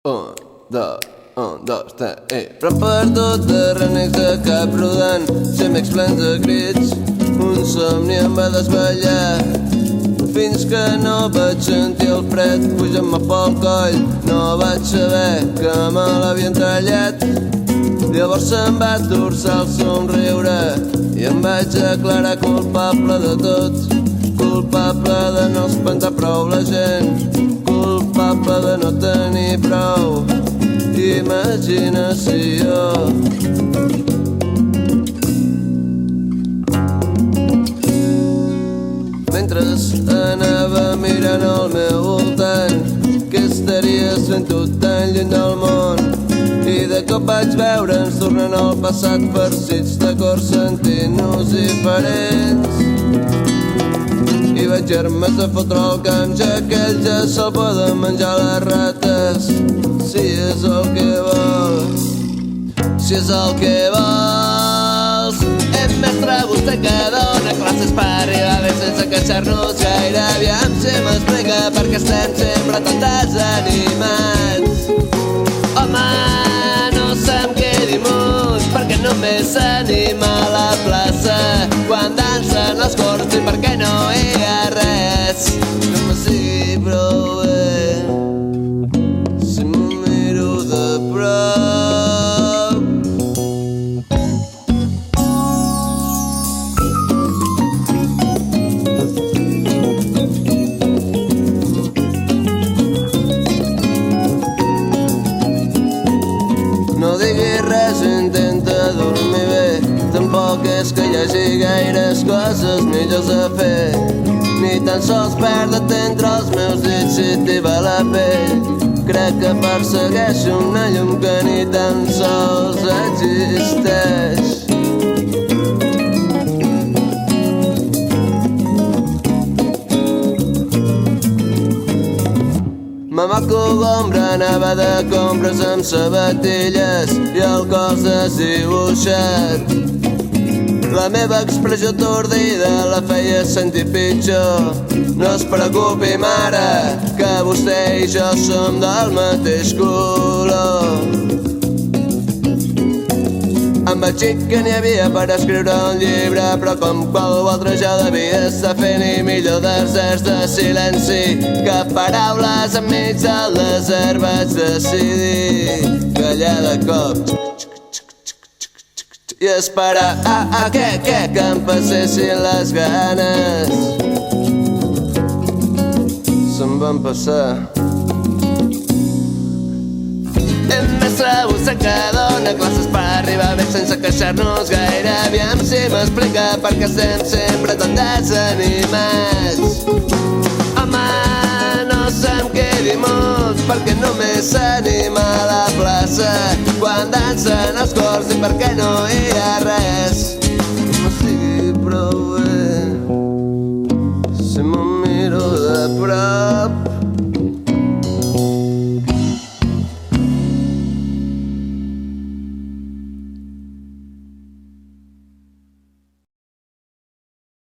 Un, dos, tres, Però per tot de renecs de cap rodant, xemecs plens de crits, un somni em va desvetllar. Fins que no vaig sentir el fred pujant-me pel coll, no vaig saber que me l'havien tallat. Llavors se'm va torçar el somriure i em vaig declarar culpable de tot, culpable de no espantar prou la gent, culpable de no tenir prou imaginació. Mentre anava mirant al meu voltant, què estaries fent tu tan lluny del món? I de cop vaig veure'ns tornant al passat, farcits de cor sentint-nos diferents. I vaig germes a fotre el camp, ja que ells ja se'l poden menjar les rates. Si és el que vols, si és el que vols. Mestre, vostè que dona classes per arribar bé sense queixar-nos gaire. Aviam si m'explica per què estem sempre tan desanimats. Home, no se'm quedi mut, perquè només s'anima a la plaça quan dansen els cors i perquè no hi ha res que me sigui prou bé si m'ho miro de prop. No diguis res, intenta dormir bé. Tampoc és que hi hagi gaires coses millors a fer, ni tan sols perdre't entre els meus dits si t'hi va la pell. Crec que persegueixo una llum que ni tan sols existeix. Mamà cogombra anava de compres amb sabatilles i el cos desdibuixat. La meva expressió atordida la feia sentir pitjor. No es preocupi, mare, que vostè i jo som del mateix color. Em vaig dir que n'hi havia per escriure un llibre, però com qualsevol altre ja devia estar fent, i millor deserts de silenci que paraules enmig del desert. Vaig decidir callar de cop i esperar que em passessin les ganes. Se'm van passar. Mestre, vostè que dona classes per arribar bé sense queixar-nos gaire. Aviam si m'explica per què estem sempre tan desanimats. Home, no se'm quedi mut, perquè només s'anima a la plaça quan dansen els cors i perquè no hi ha res que no sigui prou